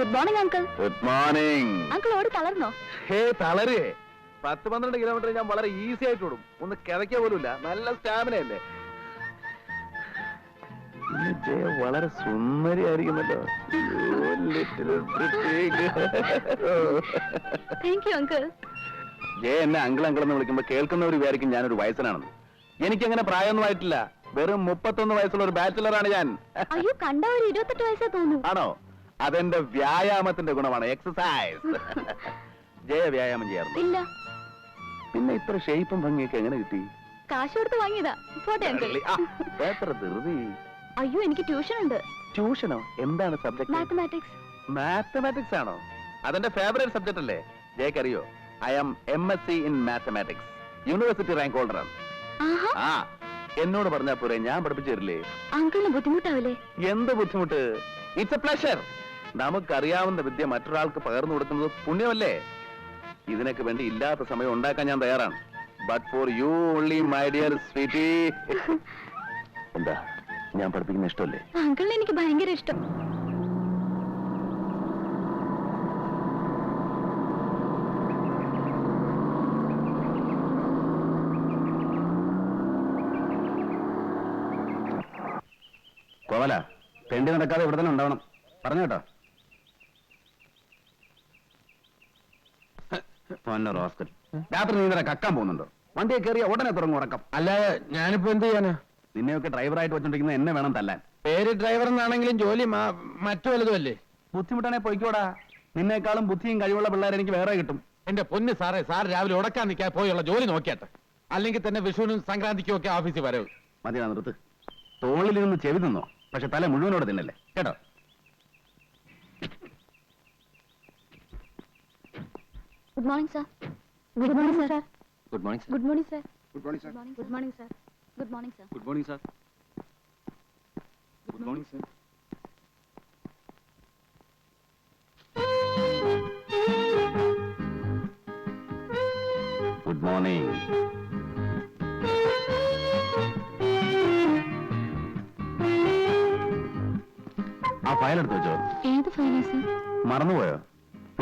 Good morning uncle. Good morning. Uncle ഓടി തളർന്നോ? ഹേ തളരേ, 10-12 kilometre ഞാൻ വളരെ ഈസി ആയിട്ട് ഓടും. ഒന്ന് കിതയ്ക്ക പോലുമില്ല. നല്ല സ്റ്റാമിന അല്ലേ. വളരെ സുന്ദരിയായിരിക്കുന്നല്ലോ. Thank you uncle. ജയ എന്നെ അങ്കിൾ അങ്കിൾ എന്ന് വിളിക്കുമ്പോ കേൾക്കുന്നവർ വിചാരിക്കും ഞാനൊരു വയസ്സനാണെന്ന്. എനിക്കങ്ങനെ പ്രായമൊന്നും ആയിട്ടില്ല. വെറും 31 വയസ്സുള്ള ഒരു ബാച്ചിലറാണ് ഞാൻ. അയ്യോ, കണ്ട ഒരു 28 വയസ്സേ തോന്നുന്നു. ആണോ? അതെന്റെ വ്യായാമത്തിന്റെ ഗുണമാണ്, എക്സസൈസ്. ജയ വ്യായാമം ചെയ്യാറുണ്ട്? ഇല്ല. പിന്നെ ഇത്ര ഷേപ്പും ഭംഗിയൊക്കെ എങ്ങനെ കിട്ടി? കാശ് കൊടുത്ത് വാങ്ങിയതാ. പോട്ടെ അങ്കിൾ. എത്ര ധൃതി. അയ്യോ, എനിക്ക് ട്യൂഷൻ ഉണ്ട്. ട്യൂഷനോ? എന്താണ് സബ്ജക്ട്? മാത്തമാറ്റിക്സ്. മാത്തമാറ്റിക്സ് ആണോ? അതെന്റെ ഫേവറേറ്റ് സബ്ജക്ട് അല്ലേ? ജയക്കറിയോ, I am MSc in mathematics, university rank holder ആണ്. ആ, എന്നോട് പറഞ്ഞാ പോരെ, ഞാൻ പഠിപ്പിച്ചു തരില്ലേ? അങ്കിളിന് ബുദ്ധിമുട്ടാവില്ലേ? എന്ത് ബുദ്ധിമുട്ട്? It's A pleasure. നമുക്കറിയാവുന്ന വിദ്യ മറ്റൊരാൾക്ക് പകർന്നു കൊടുക്കുന്നത് പുണ്യമല്ലേ? ഇതിനൊക്കെ വേണ്ടി ഇല്ലാത്ത സമയം ഉണ്ടാക്കാൻ ഞാൻ തയ്യാറാണ്. But for you only, my dear sweetie. എന്താ, ഞാൻ പഠിപ്പിക്കുന്ന ഇഷ്ടമല്ലേ? അങ്കിളിന് എനിക്ക് ഭയങ്കര ഇഷ്ടം. കോവല, തെണ്ടി നടക്കാതെ ഇവിടെ തന്നെ ഉണ്ടാവണം. പറഞ്ഞു കേട്ടോ. റോസ്കൽ, രാത്രി നീ ഇന്നലെ കക്കാൻ പോകുന്നുണ്ടോ? വണ്ടിയെ കയറിയ ഉടനെ തുടങ്ങും ഉറക്കം. അല്ലാതെ ഞാനിപ്പോ എന്ത് ചെയ്യാനാ? നിന്നെയൊക്കെ ഡ്രൈവറായിട്ട് വെച്ചോണ്ടിരിക്കുന്ന എന്നെ വേണം തല്ലാൻ. പേര് ഡ്രൈവർ എന്നാണെങ്കിലും ജോലി മറ്റു വല്ലതും അല്ലേ? ബുദ്ധിമുട്ടാണെ പൊയ്ക്കോടാ. നിന്നേക്കാളും ബുദ്ധിയും കഴിവുള്ള പിള്ളേരെ എനിക്ക് വേറെ കിട്ടും. എന്റെ പൊന്ന് സാറേ, സാർ രാവിലെ ഉടക്കാൻ നിൽക്കാൻ പോയുള്ള ജോലി നോക്കിയാട്ടെ. അല്ലെങ്കിൽ തന്നെ വിഷുവിനും സംക്രാന്തിക്കും ഒക്കെ ഓഫീസിൽ വരവ്. മതിയാ, നിർത്ത്. തോളിലിരുന്ന് ചെവി തിന്നോ, പക്ഷെ തല മുഴുവനോട് തിന്നല്ലേ കേട്ടോ. Good morning sir. Good morning sir. Good morning good morning sir. Good morning sir. Good morning sir. Good morning sir. Good morning sir. Good morning sir. Good morning. ആ ഫയൽ എടുത്ത് വെച്ചോ. ഏത് ഫയലാ സർ? മറന്നുപോയോ?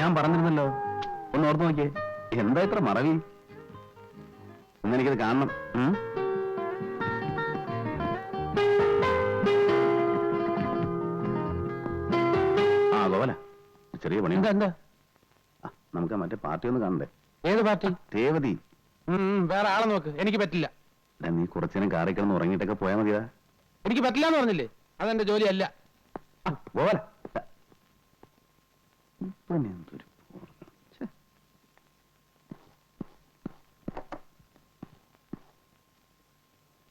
ഞാൻ പറഞ്ഞിരുന്നല്ലോ, ഒന്ന് ഓർത്ത് നോക്കിയേ. എന്താ ഇത്ര മറവി? ഇന്നെനിക്കത് കാണണം. ആ ഗോവല, ചെറിയ പണി. എന്താ? നമുക്ക് മറ്റേ പാർട്ടി ഒന്ന് കാണണ്ടേ? ഏത് പാർട്ടി? രേവതി. വേറെ ആളെ നോക്ക്, എനിക്ക് പറ്റില്ല. നീ കുറച്ചേരം കാറി കിടന്ന് ഉറങ്ങിയിട്ടൊക്കെ പോയാൽ മതിയാ. എനിക്ക് പറ്റില്ല എന്ന് പറഞ്ഞില്ലേ? അതെന്റെ ജോലിയല്ല. ഗോവല,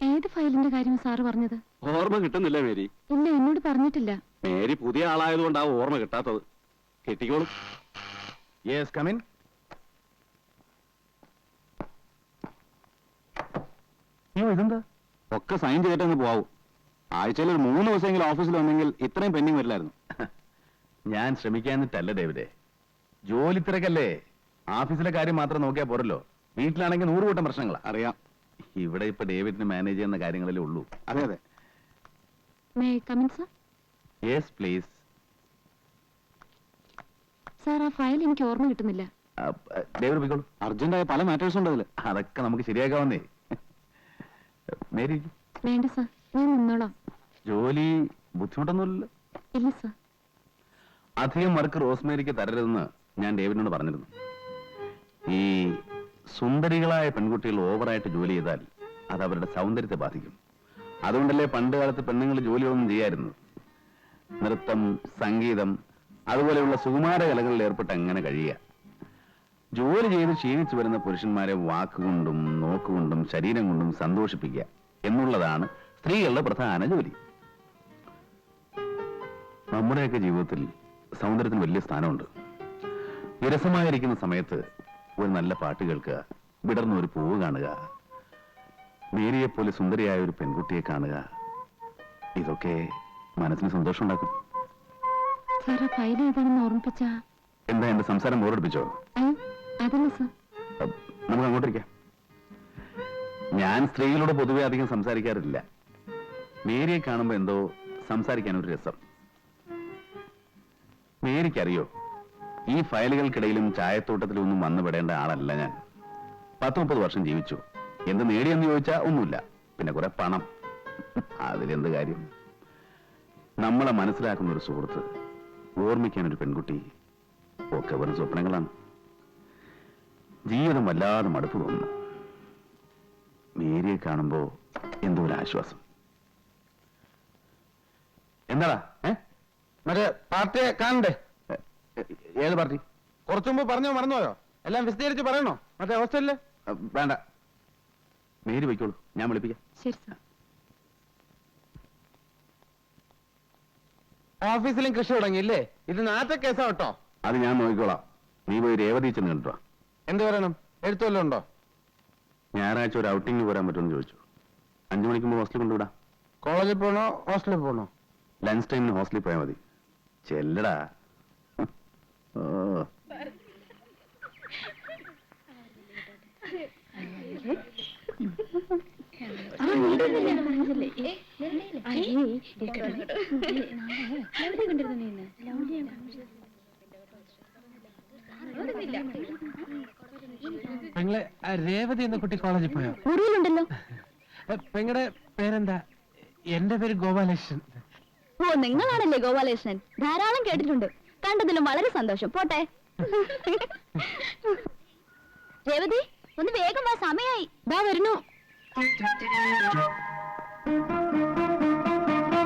ഏത് ഫയലിന്റെ കാര്യം സാറ് പറഞ്ഞത്? ഓർമ്മ കിട്ടുന്നില്ല മേരി. ഇല്ല, എന്നോട് പറഞ്ഞിട്ടില്ല. മേരി പുതിയ ആളായതുകൊണ്ടാവും ഓർമ്മ കിട്ടാത്തത്. കെട്ടിക്കോളും. Yes, come in. ഇതെന്താ? ഒക്കെ സൈൻ ചെയ്തിട്ടങ്ങ് പോവും. ആഴ്ചയിൽ ഒരു 3 ദിവസമെങ്കിലും ഓഫീസിൽ വന്നെങ്കിൽ ഇത്രയും പെൻഡിങ് വരില്ലായിരുന്നു. ഞാൻ ശ്രമിക്കാന്നിട്ടല്ല ഡേവിഡേ, ജോലി തിരക്കല്ലേ. ഓഫീസിലെ കാര്യം മാത്രം നോക്കിയാൽ പോരല്ലോ. വീട്ടിലാണെങ്കിൽ 100 കൂട്ടം പ്രശ്നങ്ങളാ. അറിയാം. ഇവിടെ ഇപ്പൊ ഡേവിഡിന് മാനേജ് ചെയ്യുന്ന കാര്യങ്ങളല്ലേ ഉള്ളൂ. അതെ അതെ. May I come in sir? Yes please. Sir, ആ ഫയൽ എനിക്ക് ഓർമ്മ കിട്ടുന്നില്ല. ഡേവിഡ് പോയിക്കോളൂ. അർജന്റായ പല മാറ്റേഴ്സ് ഉണ്ട് അതിൽ. അതൊക്കെ നമുക്ക് ശരിയാക്കാവുന്നേ. മേരി, വേണ്ട സാർ, ഞാൻ നിന്നോളാം. ജോലി ബുദ്ധിമുട്ടൊന്നുമില്ലല്ലോ? ഇല്ല സാർ. അധികം വർക്ക് റോസ്മേരിക്ക് തരരുതെന്ന് ഞാൻ ഡേവിഡിനോട് പറഞ്ഞിരുന്നു. ഈ സുന്ദരികളായ പെൺകുട്ടികൾ ഓവറായിട്ട് ജോലി ചെയ്താൽ അത് അവരുടെ സൗന്ദര്യത്തെ ബാധിക്കും. അതുകൊണ്ടല്ലേ പണ്ട് കാലത്ത് പെണ്ണുങ്ങൾ ജോലിയൊന്നും ചെയ്യായിരുന്നു. നൃത്തം, സംഗീതം, അതുപോലെയുള്ള സുകുമാര കലകളിൽ ഏർപ്പെട്ട് അങ്ങനെ കഴിയുക. ജോലി ചെയ്ത് ക്ഷീണിച്ചു വരുന്ന പുരുഷന്മാരെ വാക്കുകൊണ്ടും നോക്കുകൊണ്ടും ശരീരം കൊണ്ടും സന്തോഷിപ്പിക്കുക എന്നുള്ളതാണ് സ്ത്രീകളുടെ പ്രധാന ജോലി. നമ്മുടെയൊക്കെ ജീവിതത്തിൽ സൗന്ദര്യത്തിന് വലിയ സ്ഥാനമുണ്ട്. വിരസമായിരിക്കുന്ന സമയത്ത് ഒരു നല്ല പാട്ട് കേൾക്കുക, വിടർന്ന ഒരു പൂവ് കാണുക, മേരിയെപ്പോലെ സുന്ദരിയായ ഒരു പെൺകുട്ടിയെ കാണുക, ഇതൊക്കെ മനസ്സിന് സന്തോഷം ഉണ്ടാക്കും. എന്താ എന്റെ സംസാരം ബോറടിപ്പിച്ചോ? നമുക്ക് അങ്ങോട്ടിരിക്കാം. ഞാൻ സ്ത്രീകളോട് പൊതുവെ അധികം സംസാരിക്കാറില്ല. മേരിയെ കാണുമ്പോ എന്തോ സംസാരിക്കാനൊരു രസം. മേരിക്കറിയോ, ഈ ഫയലുകൾക്കിടയിലും ചായത്തോട്ടത്തിലും ഒന്നും വന്നുപെടേണ്ട ആളല്ല ഞാൻ. 10-30 വർഷം ജീവിച്ചു. എന്ത് നേടിയെന്ന് ചോദിച്ചാൽ ഒന്നുമില്ല. പിന്നെ കുറെ പണം, അതിലെന്ത് കാര്യം? നമ്മളെ മനസ്സിലാക്കുന്ന ഒരു സുഹൃത്ത്, ഓർമ്മിക്കാൻ ഒരു പെൺകുട്ടി, ഒക്കെ വെറും സ്വപ്നങ്ങളാണ്. ജീവിതം വല്ലാതെ മടുപ്പ് തോന്നുന്നു. മേരിയെ കാണുമ്പോ എന്തോ ഒരു ആശ്വാസം. എന്താടാ? മറ്റേ പാർട്ടിയെ കാണണ്ടേ? ഏത് പാർട്ടി? കുറച്ചു മുമ്പ് പറഞ്ഞോ മറന്നുപോയോ? എല്ലാം വിശദീകരിച്ച് പറയണോ? മറ്റേ ഹോസ്റ്റലില് വേണ്ട, മേരി വയ്ക്കോളൂ, ഞാൻ വിളിപ്പിക്കാം. ശരി സർ. ഓഫീസിലും കൃഷി തുടങ്ങിയില്ലേ? ഇത് നാറ്റ കേസാ കേട്ടോ. അത് ഞാൻ നോക്കിക്കോളാം. നീ പോയി രേവതി ചെന്ന് കണ്ടോ. എന്ത് പറയണം? എഴുത്തുവല്ലോ ഉണ്ടോ? ഞായറാഴ്ച ഒരു ഔട്ടിങ്ങിന് പോരാൻ പറ്റുമെന്ന് ചോദിച്ചു. 5 മണിക്ക് മുമ്പ് ഹോസ്റ്റലിൽ കൊണ്ടുവിടാം. കോളേജിൽ പോകണോ ഹോസ്റ്റലിൽ പോകണോ? ലഞ്ച് ടൈമിന് ഹോസ്റ്റലിൽ പോയാൽ മതി. ചെല്ലടാ. ഓ, പെങ്ങളെ രേവതി എന്ന കുട്ടി കോളേജിൽ പോയോ? മുറിയിലുണ്ടല്ലോ. പെങ്ങളുടെ പേരെന്താ? എന്റെ പേര് ഗോപാലകൃഷ്ണൻ. ഓ, നിങ്ങളാണല്ലേ ഗോപാലകൃഷ്ണൻ. ധാരാളം കേട്ടിട്ടുണ്ട്. കണ്ടതിലും വളരെ സന്തോഷം. പോട്ടെ. രേവതി, ഒന്ന് വേഗം വാ, സമയായി. ദാ വരുന്നു.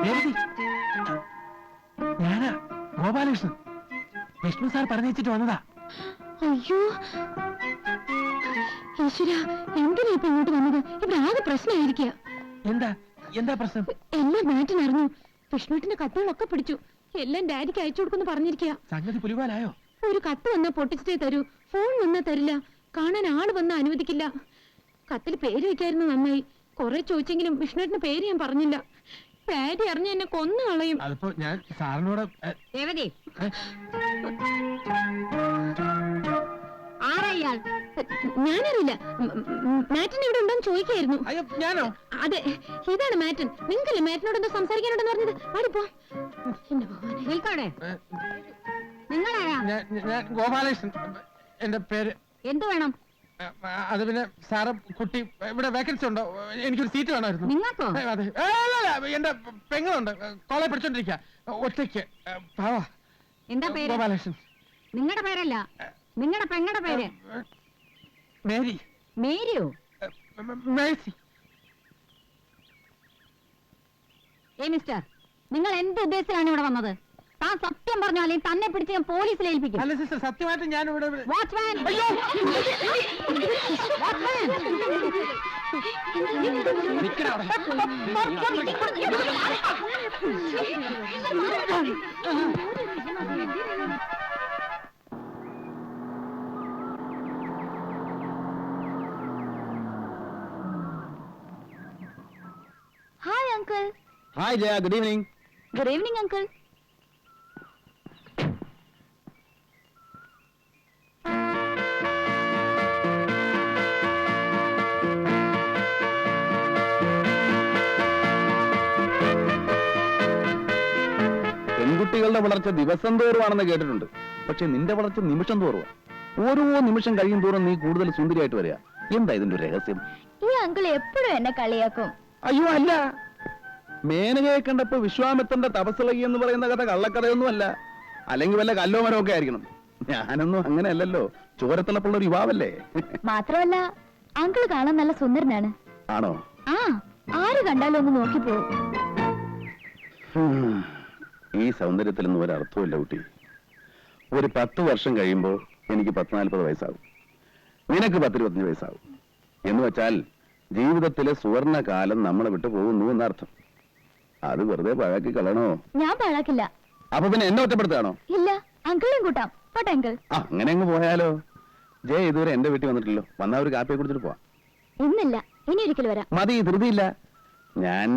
രേവതി, ഞാനാ ഗോപാലകൃഷ്ണൻ. വിഷ്ണു സാർ പറഞ്ഞിട്ട് വന്നതാ. അയ്യോ ഈശ്വര, എന്തിനാ ഇപ്പൊ ഇങ്ങോട്ട് വന്നത്? ഇവിടെ ആകെ പ്രശ്നമായിരിക്കുക. എന്താ എന്താ പ്രശ്നം? എല്ലാം മാറ്റിനറിഞ്ഞു. വിഷ്ണുവിന്റെ കത്തുകളൊക്കെ പിടിച്ചു. എല്ലാം ഡാഡിക്ക് അയച്ചു കൊടുക്കുന്നു പറഞ്ഞിരിക്കുക. സംഗതി പുലിവാലായോ? ഒരു കത്ത് വന്നാ പൊട്ടിച്ചിട്ടേ തരൂ. ഫോൺ വന്നാ തരില്ല. കാണാൻ ആള് വന്നാ അനുവദിക്കില്ല. കത്തിൽ പേര് വെക്കായിരുന്നു നന്നായി. കുറെ ചോദിച്ചെങ്കിലും വിഷ്ണുവിന്റെ പേര് ഞാൻ പറഞ്ഞില്ല. ഡാഡി അറിഞ്ഞ എന്നെ കൊന്നു കളയും. അതിപ്പോ ഞാൻ സാറിനോട് രേവതി, ആരാ? ഞാനറിയില്ല. മാറ്റൻ ഇവിടെ ഉണ്ടോന്ന് ചോദിക്കായിരുന്നു. അയ്യോ, ഞാനോ? അതെ, ഇതാണ് മാറ്റൻ. നിങ്ങൾക്കല്ലേ മാറ്റിനോട് എന്തോ സംസാരിക്കാനുണ്ടെന്ന് പറഞ്ഞത്? പാടിപ്പോ. എന്റെ ഭഗവാനെ. നിൽക്കവിടെ. നിങ്ങളാരാ? ഞാൻ ഗോപാലകൃഷ്ണൻ. എന്റെ പേര്. എന്ത് വേണം? അത് പിന്നെ സാറ് കുട്ടി ഇവിടെ വേക്കൻസി ഉണ്ടോ? എനിക്കൊരു സീറ്റ് വേണമായിരുന്നു. നിങ്ങൾക്കോ? അതെ. എന്റെ പെങ്ങളുണ്ട്, കോളേജ് പഠിച്ചോണ്ടിരിക്കുക, ഒറ്റയ്ക്ക്. പാവാ. എന്താ പേര്? ഗോപാലകൃഷ്ണൻ. നിങ്ങളുടെ പേരല്ല, നിങ്ങളുടെ പെങ്ങളുടെ പേര്. മേരി. മേരിയോ? മേഴ്സി. മിസ്റ്റർ, നിങ്ങൾ എന്ത് ഉദ്ദേശത്തിലാണ് ഇവിടെ വന്നത്? താൻ സത്യം പറഞ്ഞോ, അല്ലെങ്കിൽ തന്നെ പിടിച്ച് ഞാൻ പോലീസിൽ ഏൽപ്പിക്കും. അല്ല സിസ്റ്റർ, സത്യമായിട്ട് ഞാൻ ഇവിടെ watchman! Watchman! Hi uncle. Hi Jaya, good evening. Good evening uncle. പെൺകുട്ടികളുടെ വളർച്ച ദിവസം തോറുമാണെന്ന് കേട്ടിട്ടുണ്ട്. പക്ഷെ നിന്റെ വളർച്ച നിമിഷം തോറും. ഓരോ നിമിഷം കഴിയും തോറും നീ കൂടുതൽ സുന്ദരിയായിട്ട് വരിക. എന്താ ഇതിന്റെ ഒരു രഹസ്യം? ഈ അങ്കിൾ എപ്പോഴും എന്നെ കളിയാക്കും. അയ്യോ അല്ല, മേനകയെ കണ്ടപ്പോ വിശ്വാമിത്രന്റെ തപസ്സിളകി എന്ന് പറയുന്ന കഥ കള്ളക്കഥയൊന്നും അല്ല. അല്ലെങ്കിൽ വല്ല കല്ലോ മരമൊക്കെ ആയിരിക്കണം. ഞാനൊന്നും അങ്ങനെ അല്ലല്ലോ, ചോരത്തിളപ്പുള്ള ഒരു യുവാവല്ലേ. മാത്രമല്ല അങ്കിൾ കാണാൻ നല്ല സുന്ദരനാണ്. ആണോ? ആ, ആര് കണ്ടാലും ഒന്ന് നോക്കിപ്പോവും. ഈ സൗന്ദര്യത്തിലൊന്നും ഒരർത്ഥമില്ല കുട്ടി. ഒരു 10 വർഷം കഴിയുമ്പോ എനിക്ക് 40 വയസ്സാകും, നിനക്ക് 25 വയസ്സാകും. എന്ന് വെച്ചാൽ ജീവിതത്തിലെ സുവർണ കാലം നമ്മളെ വിട്ടു പോകുന്നു എന്നർത്ഥം. അത് വെറുതെ പഴക്കി കളയണോ? ഞാൻ പാഴാക്കില്ല. അപ്പൊ പിന്നെ എന്നെ ഒറ്റപ്പെടുത്താണോ? ഇല്ല, അങ്കിളിനും കൂട്ടാം. പോട്ടെ അങ്കിൾ. അങ്ങനെ അങ്ങ് പോയാലോ? ജയ ഇതുവരെ എന്റെ വീട്ടിൽ വന്നിട്ടില്ലോ. വന്നാ ഒരു കാപ്പിയെ കുടിച്ചിട്ട് പോവാം. ഇന്നില്ല, ഇനി ഒരിക്കൽ വരാം. മതി, ധൃതിയില്ല. ഞാൻ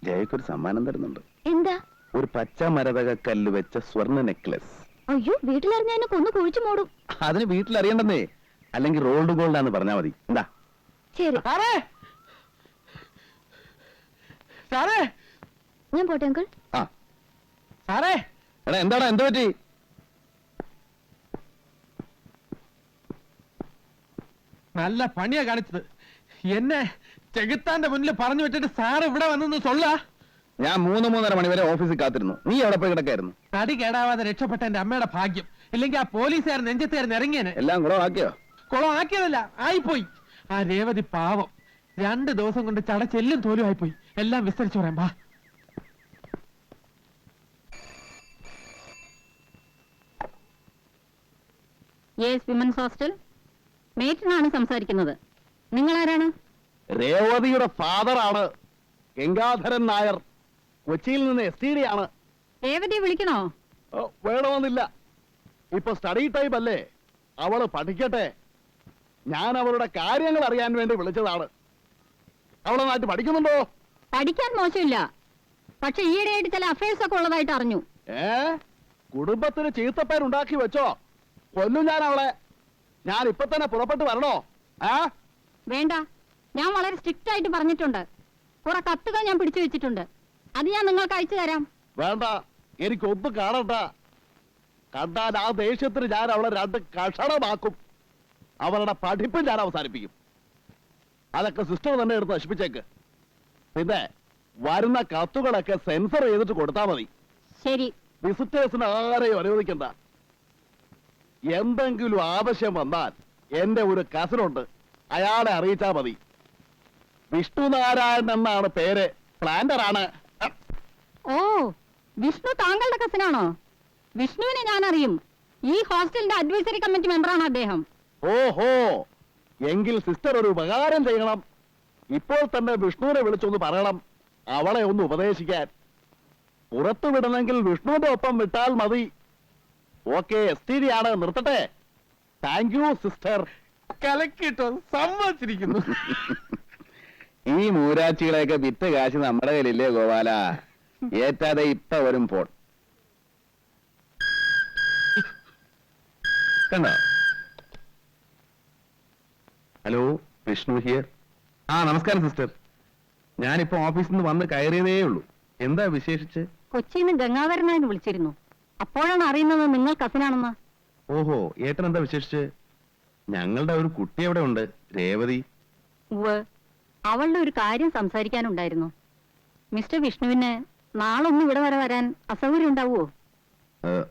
ജയക്കൊരു സമ്മാനം തരുന്നുണ്ട്. എന്താ? ഒരു പച്ച മരതക കല്ല് വെച്ച സ്വർണ്ണ നെക്ലസ്. അയ്യോ, വീട്ടിലറിഞ്ഞ എന്നെ കൊന്നു കുഴിച്ചു മൂടും. അതിന് വീട്ടിൽ അറിയണ്ടെന്നേ, അല്ലെങ്കിൽ റോൾഡ് ഗോൾഡാന്ന് പറഞ്ഞാ മതി. എന്താ? ശരി, സാറേ, ഞാൻ പോട്ടെ അങ്കിൾ. ആ സാറേ, എടാ, എന്താടാ, എന്ത് പറ്റി? നല്ല പണിയാ കാണിച്ചത്. എന്നെ ചെകുത്താന്റെ മുന്നിൽ പറഞ്ഞു വിട്ടിട്ട് സാറ് ഇവിടെ വന്നെന്ന് സൊല്ലാ. ഞാൻ 3-3:30 മണി വരെ ഓഫീസിൽ കാത്തിരുന്നു. നീ എവിടെ പോയി കിടക്കായിരുന്നു? തടി കേടാവാതെ രക്ഷപ്പെട്ട എന്റെ അമ്മയുടെ ഭാഗ്യം. ഇല്ലെങ്കിൽ ആ പോലീസുകാരൻ നെഞ്ചത്തേരുന്ന് ഇറങ്ങിയേനെ. എല്ലാം കൂടെ ആക്കിയോ? കുളം ആക്കിയതല്ല, ആയിപ്പോയി. ആ രേവതി പാവം 2 ദിവസം കൊണ്ട് ചടച്ചെല്ലും തോലും ആയിപ്പോയി. എല്ലാം വിസ്തരിച്ചു പറയാം. ബാ. Yes women's hostel. മേറ്റിനാണ് സംസാരിക്കുന്നത്. നിങ്ങൾ ആരാണ്? രേവതിയുടെ ഫാദറാണ് ഗംഗാധരൻ നായർ. കൊച്ചിയിൽ നിന്ന് STD ആണ്. രേവതിയെ വിളിക്കണോ? വേണമെന്നില്ല. ഇപ്പൊ സ്റ്റഡി ടൈം അല്ലേ, അവള് പഠിക്കട്ടെ. ഞാൻ അവളുടെ കാര്യങ്ങൾ അറിയാൻ വേണ്ടി വിളിച്ചതാണ്. അവളെ നാട്ടിൽ പഠിക്കുന്നുണ്ടോ? പഠിക്കാൻ മോശമില്ല, പക്ഷെ ഈയിടെയായിട്ട് ചില അഫയേഴ്സ് ഒക്കെ ഉള്ളതായിട്ട് അറിഞ്ഞു. കുടുംബത്തിന് ചീത്തപ്പേരുണ്ടാക്കി വെച്ചോ? കൊല്ലും ഞാൻ അവളെ. ഞാൻ ഇപ്പൊ തന്നെ പുറപ്പെട്ട് വരണോ? വേണ്ട, ഞാൻ വളരെ സ്ട്രിക്റ്റ് ആയിട്ട് പറഞ്ഞിട്ടുണ്ട്. കുറെ കത്തുകൾ ഞാൻ പിടിച്ചു വെച്ചിട്ടുണ്ട്, അത് ഞാൻ നിങ്ങൾക്ക് അയച്ചു തരാം. വേണ്ട, എനിക്കൊന്നും കാണണ്ട. കണ്ടാൽ ആ ദേഷ്യത്തിന് ഞാൻ അവളെ 2 കഷണമാക്കും. അവളുടെ പഠിപ്പ് ഞാൻ അവസാനിപ്പിക്കും. അതൊക്കെ സിസ്റ്റർ തന്നെ എടുത്ത് നശിപ്പിച്ചേക്ക്. പിന്നെ വരുന്ന കത്തുകളൊക്കെ സെൻസർ ചെയ്തിട്ട് കൊടുത്താൽ മതി. ശരി. വിസിറ്റേഴ്സിന് ആരെയും അനുവദിക്കണ്ട. എന്തെങ്കിലും ആവശ്യം വന്നാൽ എന്റെ ഒരു കസിനുണ്ട്, അയാളെ അറിയിച്ചാൽ മതി. വിഷ്ണുനാരായണൻ എന്നാണ് പേര്. പ്ലാന്റർ ആണ്. ഓ, വിഷ്ണു താങ്കളുടെ കസിനാണോ? വിഷ്ണുവിനെ ഞാൻ അറിയും. ഈ ഹോസ്റ്റലിന്റെ അഡ്വൈസറി കമ്മിറ്റി മെമ്പറാണ് അദ്ദേഹം. ഓഹോ, എങ്കിൽ സിസ്റ്റർ ഒരു ഉപകാരം ചെയ്യണം. ഇപ്പോൾ തന്നെ വിഷ്ണുവിനെ വിളിച്ചൊന്ന് പറയണം, അവളെ ഒന്ന് ഉപദേശിക്കാൻ. പുറത്തു വിടണമെങ്കിൽ വിഷ്ണുവിന്റെ ഒപ്പം വിട്ടാൽ മതി. ഓക്കെ, STD ആണ്. നിർത്തട്ടെ. Thank you sister. കലക്കിട്ടോ, സമ്മതിച്ചിരിക്കുന്നു. ഈ മൂരാച്ചികളെയൊക്കെ വിറ്റ് കാശ് നമ്മുടെ കയ്യിലില്ലേ ഗോപാല? ഏറ്റാതെ ഇപ്പൊ വരും ഫോൺ. കണ്ടോ? Hello, Vishnu here. നമസ്കാരം സിസ്റ്റർ. ഞാനിപ്പോ ഓഫീസിൽ നിന്ന് വന്ന് കയറിയതേ ഉള്ളൂ. എന്താ വിശേഷിച്ച്? കൊച്ചിയിൽ നിന്ന് ഗംഗാധരനായിട്ട് വിളിച്ചിരുന്നു. അപ്പോഴാണ് അറിയുന്നത് നിങ്ങൾ കസിനാണെന്ന്. ഓഹോ, ഏട്ടൻ എന്താ വിശേഷിച്ച്? ഞങ്ങളുടെ ഒരു കുട്ടി അവിടെ ഉണ്ട്, രേവതി. ഉവ്വ്, അവളുടെ ഒരു കാര്യം സംസാരിക്കാനുണ്ടായിരുന്നു. മിസ്റ്റർ വിഷ്ണുവിന് നാളൊന്നും ഇവിടെ വരെ വരാൻ അസൗകര്യം ഉണ്ടാവുമോ?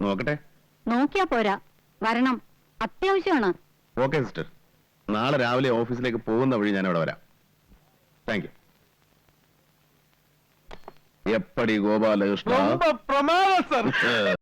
നോക്കട്ടെ. നോക്കിയാ പോരാ, വരണം, അത്യാവശ്യമാണ്. ഓക്കെ സിസ്റ്റർ, നാളെ രാവിലെ ഓഫീസിലേക്ക് പോകുന്ന വഴി ഞാൻ അവിടെ വരാം. Thank you. എപ്പടി ഗോപാലകൃഷ്ണ. പ്രമാദം സർ.